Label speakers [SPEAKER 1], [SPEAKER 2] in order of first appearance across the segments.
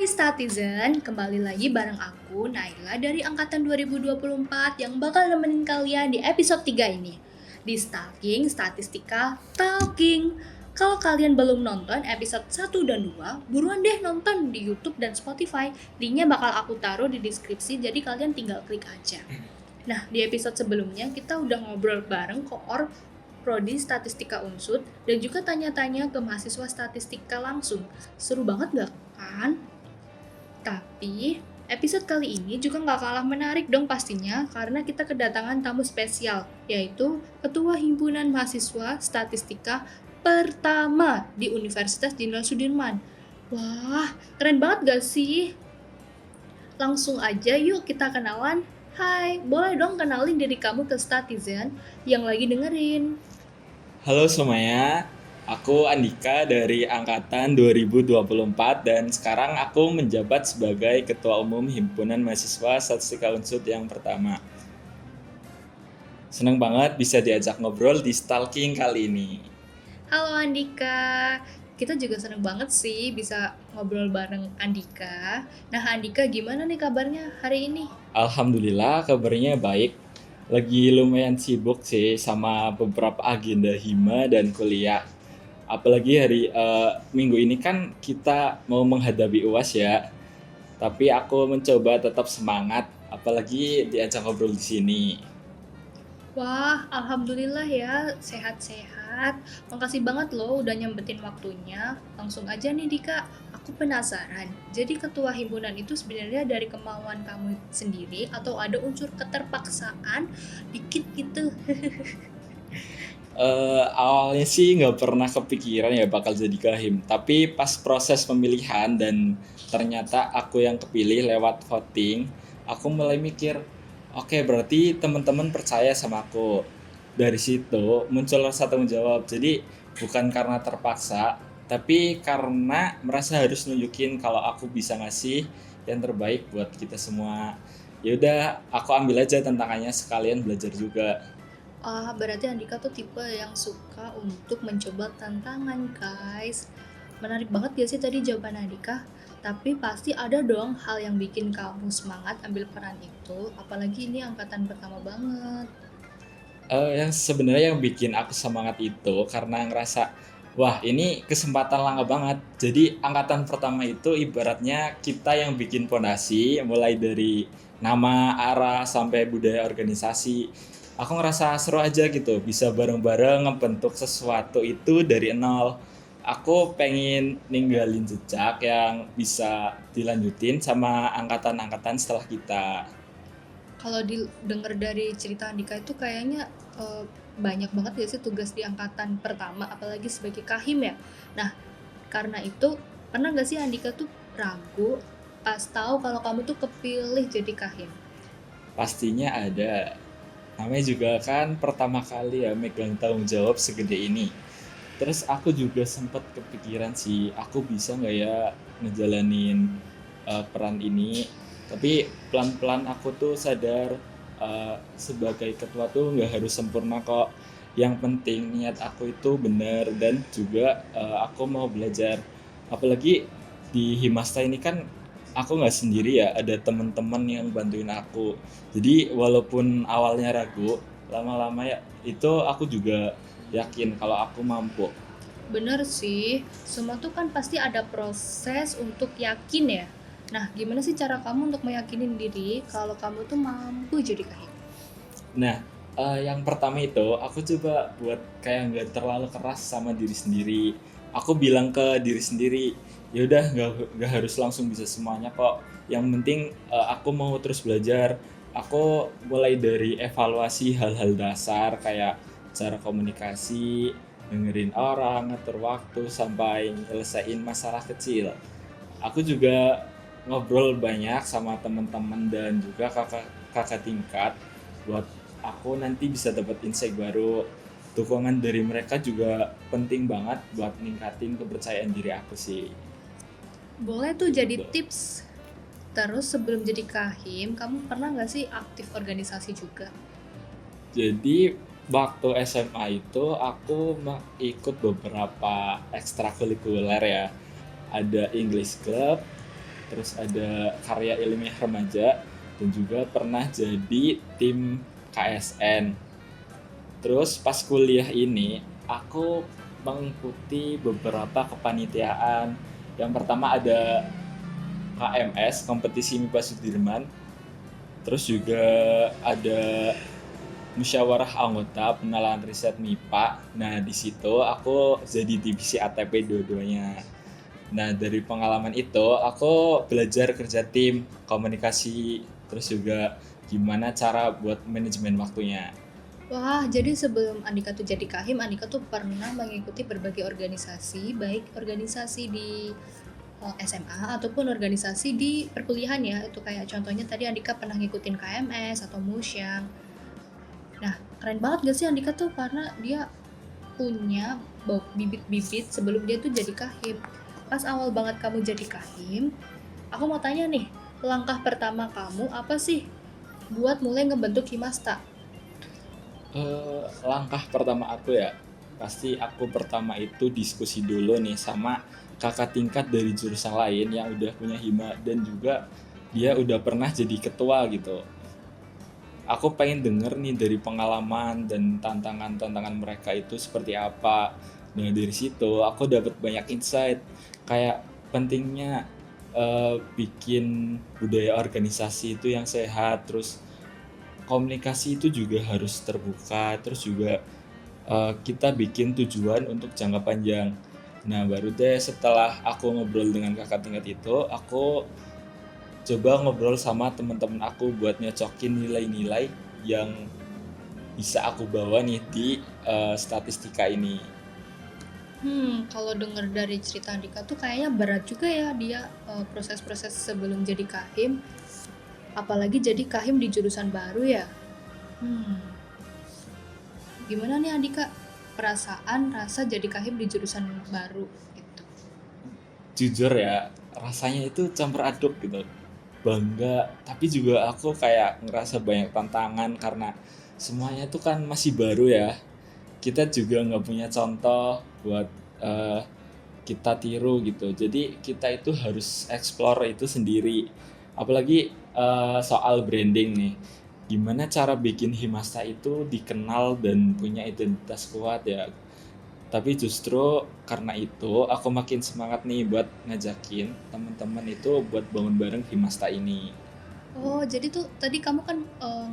[SPEAKER 1] Statizen, kembali lagi bareng aku, Naila dari Angkatan 2024 yang bakal nemenin kalian di episode 3 ini. Di Stalking Statistika Talking. Kalau kalian belum nonton episode 1 dan 2, buruan deh nonton di YouTube dan Spotify. Linknya bakal aku taruh di deskripsi, jadi kalian tinggal klik aja. Nah, di episode sebelumnya kita udah ngobrol bareng koor Prodi Statistika Unsud dan juga tanya-tanya ke mahasiswa statistika langsung. Seru banget gak kan? Tapi episode kali ini juga nggak kalah menarik dong pastinya karena kita kedatangan tamu spesial, yaitu Ketua Himpunan Mahasiswa Statistika pertama di Universitas Jenderal Sudirman. Wah, keren banget gak sih? Langsung aja yuk kita kenalan. Hai, boleh dong kenalin diri kamu ke Statizen yang lagi dengerin.
[SPEAKER 2] Halo semuanya, aku Andika dari Angkatan 2024 dan sekarang aku menjabat sebagai Ketua Umum Himpunan Mahasiswa Statistika Unsud yang pertama. Senang banget bisa diajak ngobrol di Stalking kali ini.
[SPEAKER 1] Halo Andika, kita juga seneng banget sih bisa ngobrol bareng Andika. Nah Andika gimana nih kabarnya hari ini?
[SPEAKER 2] Alhamdulillah kabarnya baik. Lagi lumayan sibuk sih sama beberapa agenda hima dan kuliah. Apalagi hari minggu ini kan kita mau menghadapi UAS ya. Tapi aku mencoba tetap semangat, apalagi diajak ngobrol di sini.
[SPEAKER 1] Wah, alhamdulillah ya, sehat-sehat. Makasih banget loh udah nyempetin waktunya. Langsung aja nih Dika, aku penasaran. Jadi ketua himpunan itu sebenarnya dari kemauan kamu sendiri atau ada unsur keterpaksaan dikit gitu?
[SPEAKER 2] Awalnya sih nggak pernah kepikiran ya bakal jadi kahim, tapi pas proses pemilihan dan ternyata aku yang kepilih lewat voting, aku mulai mikir, oke berarti teman-teman percaya sama aku. Dari situ muncul rasa tanggung jawab. Jadi bukan karena terpaksa, tapi karena merasa harus nunjukin kalau aku bisa ngasih yang terbaik buat kita semua. Ya udah, aku ambil aja tantangannya sekalian belajar juga.
[SPEAKER 1] Ah, berarti Andika tuh tipe yang suka untuk mencoba tantangan, guys. Menarik banget gak sih tadi jawaban Andika? Tapi pasti ada dong hal yang bikin kamu semangat ambil peran itu, apalagi ini angkatan pertama banget.
[SPEAKER 2] Yang sebenarnya yang bikin aku semangat itu karena ngerasa, wah ini kesempatan langka banget. Jadi angkatan pertama itu ibaratnya kita yang bikin pondasi, mulai dari nama, arah, sampai budaya organisasi. Aku ngerasa seru aja gitu, bisa bareng-bareng ngebentuk sesuatu itu dari nol. Aku pengen ninggalin jejak yang bisa dilanjutin sama angkatan-angkatan setelah kita.
[SPEAKER 1] Kalau denger dari cerita Andika itu kayaknya eh, banyak banget ya sih tugas di angkatan pertama, apalagi sebagai kahim ya. Nah, karena itu pernah gak sih Andika tuh ragu pas tahu kalau kamu tuh kepilih jadi kahim?
[SPEAKER 2] Pastinya ada. Namanya juga kan pertama kali ya megang tanggung jawab segede ini. Terus aku juga sempat kepikiran sih, aku bisa nggak ya ngejalanin peran ini. Tapi pelan-pelan aku tuh sadar sebagai ketua tuh nggak harus sempurna kok. Yang penting niat aku itu benar dan juga aku mau belajar. Apalagi di Himasta ini kan aku nggak sendiri ya, ada teman-teman yang bantuin aku. Jadi walaupun awalnya ragu, lama-lama ya itu aku juga yakin kalau aku mampu.
[SPEAKER 1] Bener sih, semua tuh kan pasti ada proses untuk yakin ya. Nah, gimana sih cara kamu untuk meyakinin diri kalau kamu tuh mampu jadi kahim?
[SPEAKER 2] Nah, yang pertama itu aku coba buat kayak nggak terlalu keras sama diri sendiri. Aku bilang ke diri sendiri, ya udah nggak harus langsung bisa semuanya kok. Yang penting aku mau terus belajar. Aku mulai dari evaluasi hal-hal dasar kayak cara komunikasi, dengerin orang, ngatur waktu, sampai nyelesain masalah kecil. Aku juga ngobrol banyak sama teman-teman dan juga kakak tingkat buat aku nanti bisa dapat insight baru. Dukungan dari mereka juga penting banget buat ningkatin kepercayaan diri aku sih.
[SPEAKER 1] Boleh tuh jadi
[SPEAKER 2] Gitu.
[SPEAKER 1] tips. Terus sebelum jadi kahim, kamu pernah gak sih aktif organisasi juga?
[SPEAKER 2] Jadi waktu SMA itu aku ikut beberapa ekstrakurikuler ya. Ada English Club, terus ada karya ilmiah remaja, dan juga pernah jadi tim KSN. Terus pas kuliah ini aku mengikuti beberapa kepanitiaan. Yang pertama ada KMS, kompetisi MIPA Sudirman. Terus juga ada musyawarah anggota pengenalan riset MIPA. Nah, di situ aku jadi divisi ATP dua-duanya. Nah, dari pengalaman itu aku belajar kerja tim, komunikasi, terus juga gimana cara buat manajemen waktunya.
[SPEAKER 1] Wah, jadi sebelum Andika tuh jadi Kahim, Andika tuh pernah mengikuti berbagai organisasi, baik organisasi di SMA ataupun organisasi di perkuliahan ya. Itu kayak contohnya tadi Andika pernah ngikutin KMS atau Musyang. Nah, keren banget gak sih Andika tuh karena dia punya bibit-bibit sebelum dia tuh jadi Kahim. Pas awal banget kamu jadi Kahim, aku mau tanya nih, langkah pertama kamu apa sih buat mulai ngebentuk Himasta?
[SPEAKER 2] Langkah pertama aku ya, pasti aku pertama itu diskusi dulu nih sama kakak tingkat dari jurusan lain yang udah punya hima dan juga dia udah pernah jadi ketua gitu. Aku pengen denger nih dari pengalaman dan tantangan-tantangan mereka itu seperti apa. Nah, dari situ aku dapat banyak insight kayak pentingnya bikin budaya organisasi itu yang sehat, terus komunikasi itu juga harus terbuka, terus juga kita bikin tujuan untuk jangka panjang. Nah, baru deh setelah aku ngobrol dengan kakak tingkat itu, aku coba ngobrol sama teman-teman aku buat nyocokin nilai-nilai yang bisa aku bawa nih di statistika ini.
[SPEAKER 1] Kalau denger dari cerita Andika tuh kayaknya berat juga ya dia proses-proses sebelum jadi Kahim, apalagi jadi Kahim di jurusan baru ya. Hmm, Gimana nih Andika perasaan rasa jadi Kahim di jurusan baru gitu?
[SPEAKER 2] Jujur ya, rasanya itu campur aduk gitu. Bangga, tapi juga aku kayak ngerasa banyak tantangan karena semuanya itu kan masih baru ya. Kita juga nggak punya contoh buat eh, kita tiru gitu. Jadi kita itu harus explore itu sendiri. Apalagi soal branding nih. Gimana cara bikin Himasta itu dikenal dan punya identitas kuat ya. Tapi justru karena itu aku makin semangat nih buat ngajakin teman-teman itu buat bangun bareng Himasta ini.
[SPEAKER 1] Oh, jadi tuh tadi kamu kan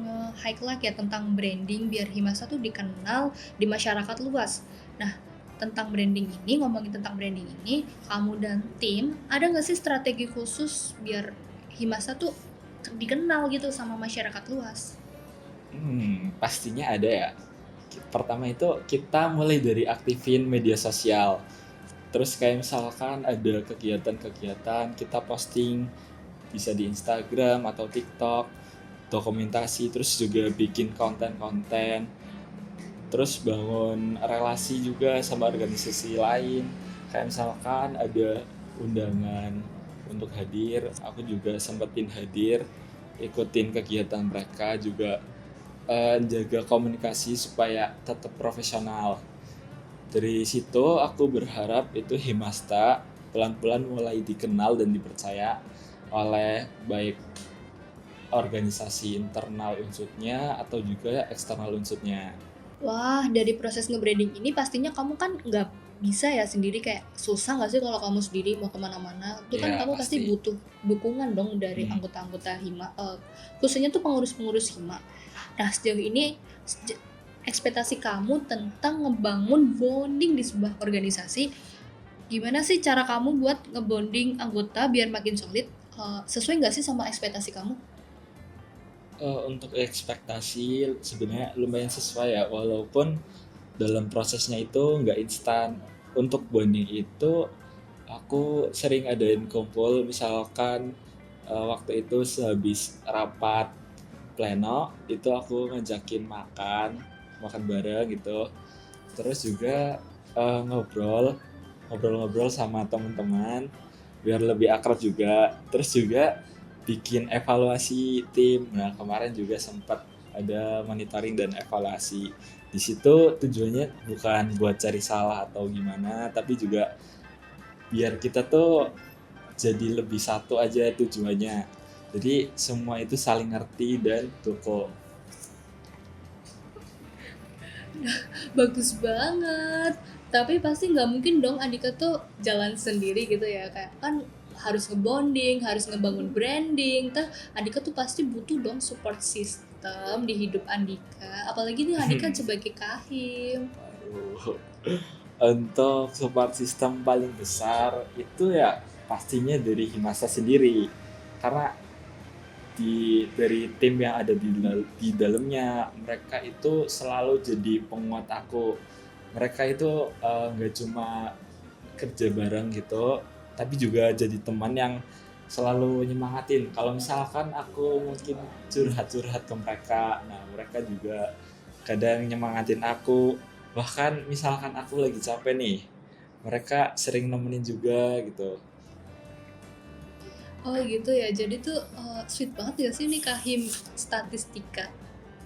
[SPEAKER 1] nge-highlight ya tentang branding biar Himasa tuh dikenal di masyarakat luas. Nah, tentang branding ini, ngomongin tentang branding ini, kamu dan tim ada nggak sih strategi khusus biar Himasa tuh dikenal gitu sama masyarakat luas?
[SPEAKER 2] Pastinya ada ya. Pertama itu kita mulai dari aktifin media sosial. Terus kayak misalkan ada kegiatan-kegiatan kita posting bisa di Instagram atau TikTok, dokumentasi, terus juga bikin konten-konten, terus bangun relasi juga sama organisasi lain. Kayak misalkan ada undangan untuk hadir, aku juga sempetin hadir, ikutin kegiatan mereka juga, jaga komunikasi supaya tetap profesional. Dari situ aku berharap itu Himasta pelan-pelan mulai dikenal dan dipercaya oleh baik organisasi internal unsurnya atau juga eksternal unsurnya.
[SPEAKER 1] Wah, dari proses nge-branding ini pastinya kamu kan nggak bisa ya sendiri, kayak susah nggak sih kalau kamu sendiri mau kemana-mana? Itu kan
[SPEAKER 2] Ya
[SPEAKER 1] kamu pasti
[SPEAKER 2] pasti.
[SPEAKER 1] butuh dukungan dong dari
[SPEAKER 2] Hmm.
[SPEAKER 1] anggota-anggota Hima, khususnya tuh pengurus-pengurus Hima. Nah, sejauh ini ekspektasi kamu tentang ngebangun bonding di sebuah organisasi, gimana sih cara kamu buat ngebonding anggota biar makin solid? Sesuai nggak sih sama ekspektasi kamu?
[SPEAKER 2] Untuk ekspektasi sebenarnya lumayan sesuai ya, walaupun dalam prosesnya itu nggak instan. Untuk bonding itu aku sering adain kumpul, misalkan waktu itu sehabis rapat pleno itu aku ngajakin makan makan bareng gitu, terus juga ngobrol-ngobrol sama teman-teman biar lebih akrab juga, terus juga bikin evaluasi tim. Nah, kemarin juga sempat ada monitoring dan evaluasi. Di situ tujuannya bukan buat cari salah atau gimana, tapi juga biar kita tuh jadi lebih satu aja tujuannya. Jadi semua itu saling ngerti dan dukung.
[SPEAKER 1] Bagus banget. Tapi pasti nggak mungkin dong Andika tuh jalan sendiri gitu ya, kayak kan harus ngebonding, harus ngebangun branding. Andika tuh pasti butuh dong support system di hidup Andika. Apalagi nih Andika sebagai kahim.
[SPEAKER 2] Waduh. Untuk support system paling besar itu ya pastinya dari Himasa sendiri. Karena dari tim yang ada di dalamnya, mereka itu selalu jadi penguat aku. Mereka itu nggak cuma kerja bareng gitu, tapi juga jadi teman yang selalu nyemangatin. Kalau misalkan aku mungkin curhat-curhat ke mereka, nah mereka juga kadang nyemangatin aku. Bahkan misalkan aku lagi capek nih, mereka sering nemenin juga gitu.
[SPEAKER 1] Oh gitu ya, jadi tuh sweet banget ya sih nih Kahim Statistika.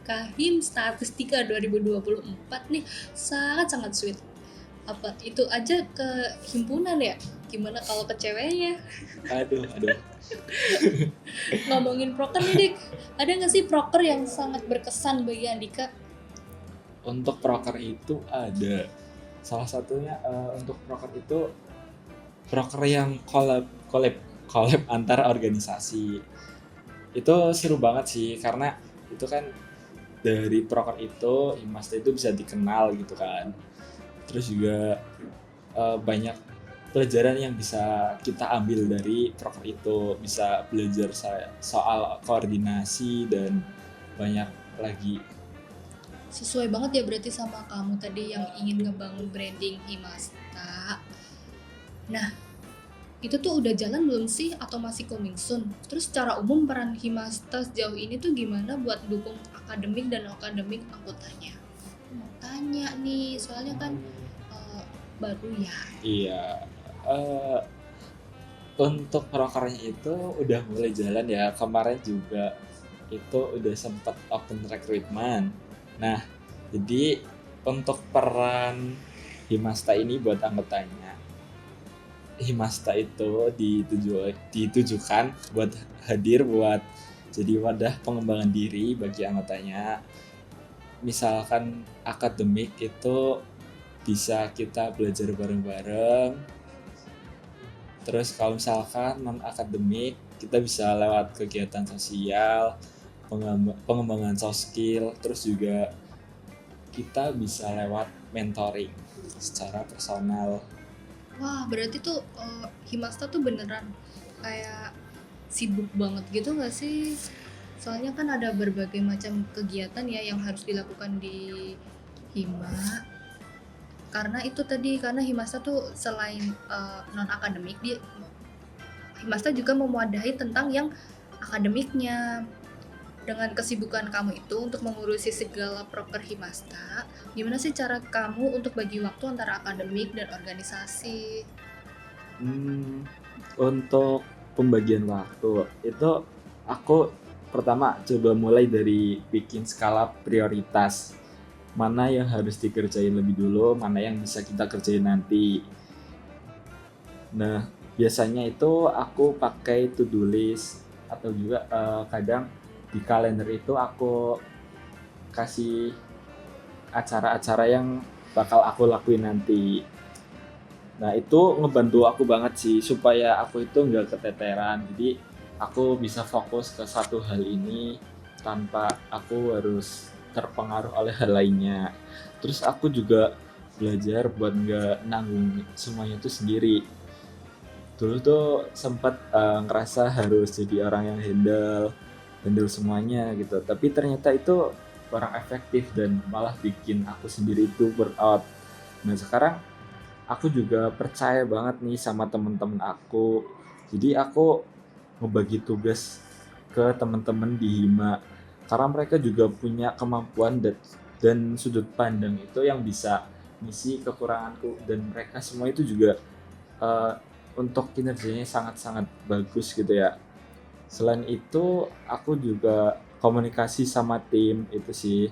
[SPEAKER 1] Kahim Statistika 2024 nih sangat-sangat sweet. Apa itu aja ke himpunan ya? Gimana kalau ke ceweknya?
[SPEAKER 2] Aduh, aduh.
[SPEAKER 1] Ngomongin proker nih Dik, ada nggak sih proker yang sangat berkesan bagi Andika?
[SPEAKER 2] Untuk proker itu ada. Salah satunya untuk proker itu proker yang collab antar organisasi. Itu seru banget sih karena itu kan dari proker itu Himasta itu bisa dikenal gitu kan. Terus juga banyak pelajaran yang bisa kita ambil dari proker itu, bisa belajar soal koordinasi dan banyak lagi.
[SPEAKER 1] Sesuai banget ya berarti sama kamu tadi yang ingin ngebangun branding Himasta. Nah, itu tuh udah jalan belum sih atau masih coming soon? Terus secara umum peran Himasta sejauh ini tuh gimana buat dukung akademik dan akademik anggotanya? Mau tanya nih, soalnya kan baru ya.
[SPEAKER 2] Iya, eh, untuk prokernya itu udah mulai jalan ya. Kemarin juga itu udah sempat open recruitment. Nah, jadi untuk peran Himasta ini buat anggotanya, Himasta itu ditujukan buat hadir buat jadi wadah pengembangan diri bagi anggotanya. Misalkan akademik itu bisa kita belajar bareng-bareng. Terus kalau misalkan non akademik kita bisa lewat kegiatan sosial, pengembangan soft skill, terus juga kita bisa lewat mentoring secara personal.
[SPEAKER 1] Wah, berarti tuh Himasta tuh beneran kayak sibuk banget gitu nggak sih? Soalnya kan ada berbagai macam kegiatan ya yang harus dilakukan di Hima. Karena itu tadi, karena Himasta tuh selain non akademik, Himasta juga memwadahi tentang yang akademiknya. Dengan kesibukan kamu itu untuk mengurusi segala proker Himasta, gimana sih cara kamu untuk bagi waktu antara akademik dan organisasi?
[SPEAKER 2] Untuk pembagian waktu itu aku pertama coba mulai dari bikin skala prioritas, mana yang harus dikerjain lebih dulu, mana yang bisa kita kerjain nanti. Nah, biasanya itu aku pakai to-do list atau juga kadang di kalender itu aku kasih acara-acara yang bakal aku lakuin nanti. Nah, itu ngebantu aku banget sih supaya aku itu nggak keteteran. Jadi aku bisa fokus ke satu hal ini tanpa aku harus terpengaruh oleh hal lainnya. Terus aku juga belajar buat nggak nanggung semuanya itu sendiri. Dulu tuh sempat ngerasa harus jadi orang yang handle semuanya gitu. Tapi ternyata itu kurang efektif dan malah bikin aku sendiri itu burnout. Nah, sekarang aku juga percaya banget nih sama temen-temen aku. Jadi aku ngebagi tugas ke teman-teman di Hima karena mereka juga punya kemampuan dan sudut pandang itu yang bisa ngisi kekuranganku, dan mereka semua itu juga eh, untuk kinerjanya sangat-sangat bagus gitu ya. Selain itu aku juga komunikasi sama tim itu sih,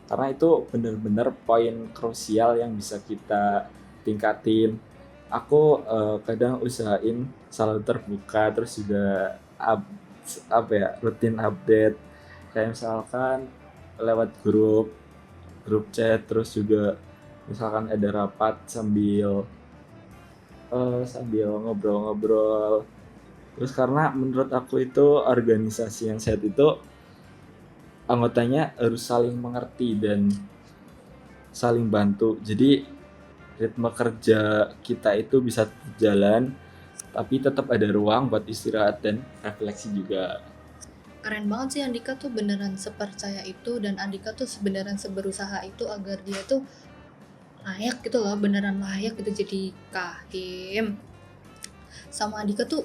[SPEAKER 2] karena itu benar-benar poin krusial yang bisa kita tingkatin. aku kadang usahain selalu terbuka, terus juga rutin update, kayak misalkan lewat grup chat, terus juga misalkan ada rapat sambil ngobrol-ngobrol. Terus karena menurut aku itu organisasi yang sehat itu anggotanya harus saling mengerti dan saling bantu. Jadi ritme kerja kita itu bisa jalan, tapi tetap ada ruang buat istirahat dan refleksi juga.
[SPEAKER 1] Keren banget sih Andika tuh beneran sepercaya itu, dan Andika tuh beneran seberusaha itu agar dia tuh layak gitu loh, beneran layak gitu jadi kahim. Sama Andika tuh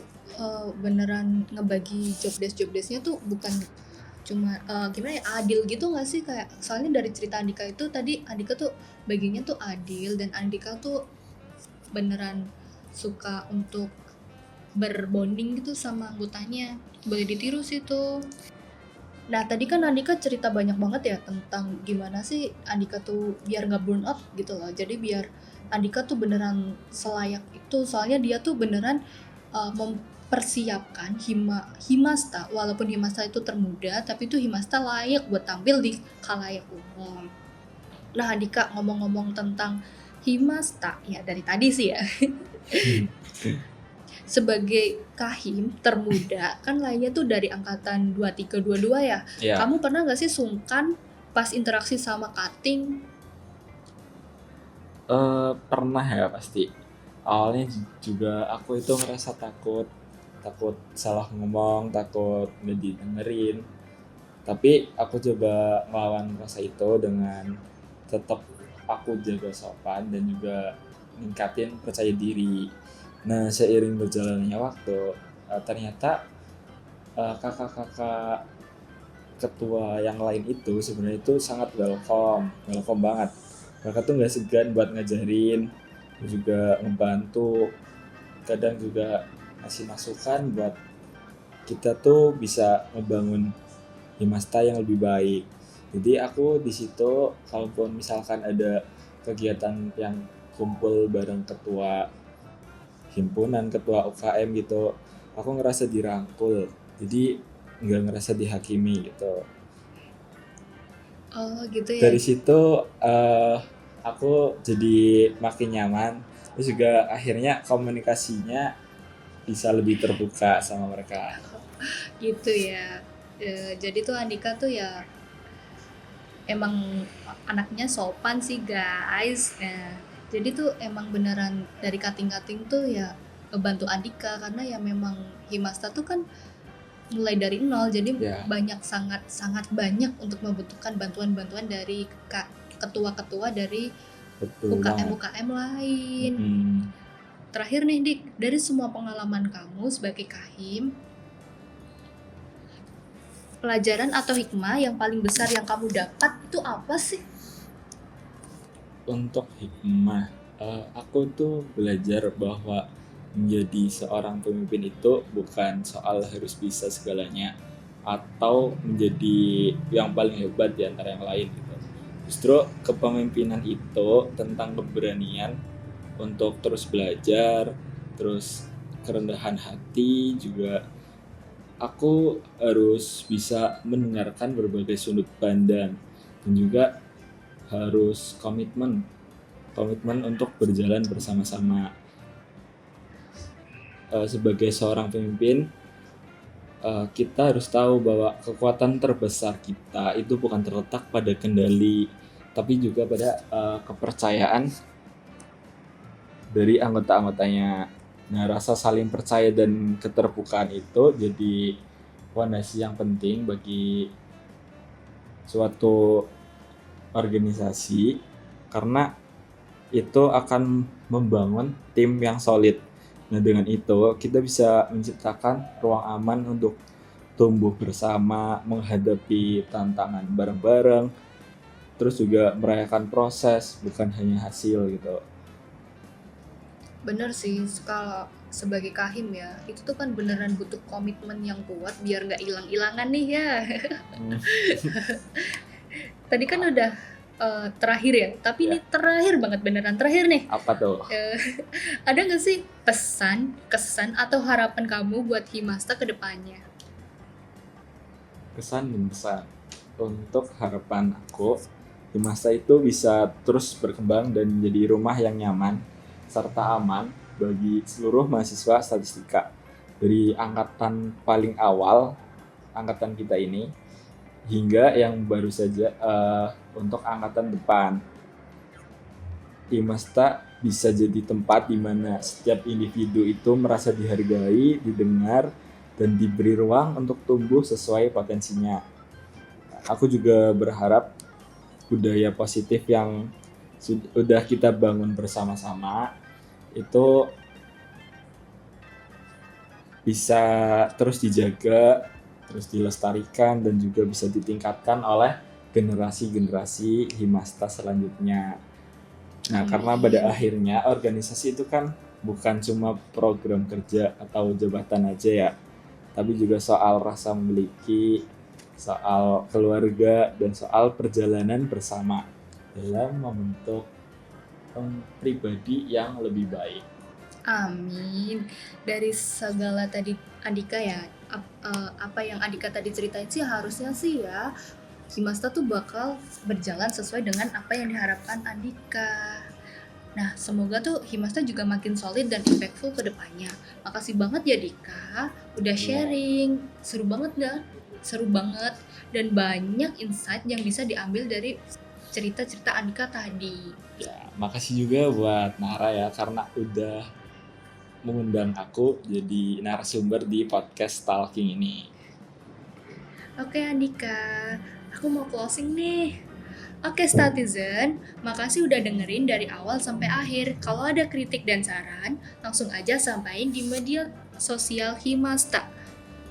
[SPEAKER 1] beneran ngebagi job desknya tuh bukan cuma gimana ya, adil gitu nggak sih, kayak soalnya dari cerita Andika itu tadi Andika tuh baginya tuh adil, dan Andika tuh beneran suka untuk berbonding gitu sama anggotanya. Boleh ditiru sih tuh. Nah tadi kan Andika cerita banyak banget ya tentang gimana sih Andika tuh biar nggak burn out gitu loh. Jadi biar Andika tuh beneran selayak itu, soalnya dia tuh beneran mempersiapkan Himasta, walaupun Himasta itu termuda, tapi itu Himasta layak buat tampil di khalayak umum. Nah Andika ngomong-ngomong tentang Himasta, ya dari tadi sih ya. Sebagai kahim termuda, kan lainnya tuh dari angkatan 2322 ya.
[SPEAKER 2] Ya,
[SPEAKER 1] Kamu pernah gak sih sungkan pas interaksi sama cutting?
[SPEAKER 2] pernah ya pasti. Awalnya juga aku itu ngerasa takut salah ngomong, takut nggak didengerin. Tapi aku coba melawan rasa itu dengan tetap aku jaga sopan dan juga ningkatin percaya diri. Nah, seiring berjalannya waktu, ternyata kakak-kakak ketua yang lain itu sebenarnya itu sangat welcome banget. Mereka tuh nggak segan buat ngajarin, juga ngebantu, kadang juga ngasih masukan buat kita tuh bisa ngebangun Himasta yang lebih baik. Jadi aku di situ kalaupun misalkan ada kegiatan yang kumpul bareng ketua himpunan, ketua UKM gitu, aku ngerasa dirangkul. Jadi nggak ngerasa dihakimi gitu.
[SPEAKER 1] Oh gitu ya.
[SPEAKER 2] Dari situ aku jadi makin nyaman. Terus juga akhirnya komunikasinya bisa lebih terbuka sama mereka.
[SPEAKER 1] Gitu ya. Jadi tuh Andika tuh ya emang anaknya sopan sih guys. Nah, jadi tuh emang beneran dari cutting-cutting tuh ya ngebantu Andika, karena ya memang Himasta tuh kan mulai dari nol, jadi
[SPEAKER 2] Ya,
[SPEAKER 1] sangat sangat banyak untuk membutuhkan bantuan-bantuan dari ketua-ketua dari
[SPEAKER 2] betul banget.
[SPEAKER 1] UKM lain.
[SPEAKER 2] Mm-mm.
[SPEAKER 1] Terakhir nih Dik, dari semua pengalaman kamu sebagai kahim, pelajaran atau hikmah yang paling besar yang kamu dapat itu apa sih?
[SPEAKER 2] Untuk hikmah, aku tuh belajar bahwa menjadi seorang pemimpin itu bukan soal harus bisa segalanya atau menjadi yang paling hebat di antara yang lain gitu. Justru kepemimpinan itu tentang keberanian untuk terus belajar, terus kerendahan hati juga. Aku harus bisa mendengarkan berbagai sudut pandang dan juga harus komitmen untuk berjalan bersama-sama. Sebagai seorang pemimpin, kita harus tahu bahwa kekuatan terbesar kita itu bukan terletak pada kendali, tapi juga pada kepercayaan dari anggota-anggotanya. Nah, rasa saling percaya dan keterbukaan itu jadi fondasi yang penting bagi suatu organisasi, karena itu akan membangun tim yang solid. Nah, dengan itu kita bisa menciptakan ruang aman untuk tumbuh bersama, menghadapi tantangan bareng-bareng, terus juga merayakan proses, bukan hanya hasil gitu.
[SPEAKER 1] Bener sih, kalau sebagai kahim ya, itu tuh kan beneran butuh komitmen yang kuat biar nggak hilang-hilangan nih ya. Tadi kan udah terakhir ya, tapi ini terakhir banget, beneran terakhir nih.
[SPEAKER 2] Apa tuh?
[SPEAKER 1] Ada nggak sih pesan, kesan, atau harapan kamu buat Himasta ke depannya?
[SPEAKER 2] Kesan dan pesan. Untuk harapan aku, Himasta itu bisa terus berkembang dan menjadi rumah yang nyaman serta aman bagi seluruh mahasiswa statistika. Dari angkatan paling awal, angkatan kita ini, hingga yang baru saja untuk angkatan depan. Himasta bisa jadi tempat di mana setiap individu itu merasa dihargai, didengar, dan diberi ruang untuk tumbuh sesuai potensinya. Aku juga berharap budaya positif yang sudah kita bangun bersama-sama itu bisa terus dijaga, terus dilestarikan, dan juga bisa ditingkatkan oleh generasi-generasi Himasta selanjutnya. Nah, karena pada akhirnya organisasi itu kan bukan cuma program kerja atau jabatan aja ya, tapi juga soal rasa memiliki, soal keluarga, dan soal perjalanan bersama dalam membentuk pribadi yang lebih baik.
[SPEAKER 1] Amin. Dari segala tadi Andika ya, apa yang Andika tadi ceritain sih harusnya sih ya Himasta tuh bakal berjalan sesuai dengan apa yang diharapkan Andika. Nah, semoga tuh Himasta juga makin solid dan impactful ke depannya. Makasih banget ya Dika, udah sharing. Seru banget gak? Seru banget. Dan banyak insight yang bisa diambil dari cerita-cerita Andika tadi.
[SPEAKER 2] Ya, makasih juga buat Nara ya karena udah mengundang aku jadi narasumber di podcast Talking ini.
[SPEAKER 1] Oke Andika, aku mau closing nih. Oke Statizen, makasih udah dengerin dari awal sampai akhir. Kalau ada kritik dan saran, langsung aja sampaikan di media sosial Himasta.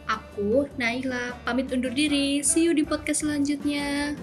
[SPEAKER 1] Aku, Naila, pamit undur diri. See you di podcast selanjutnya.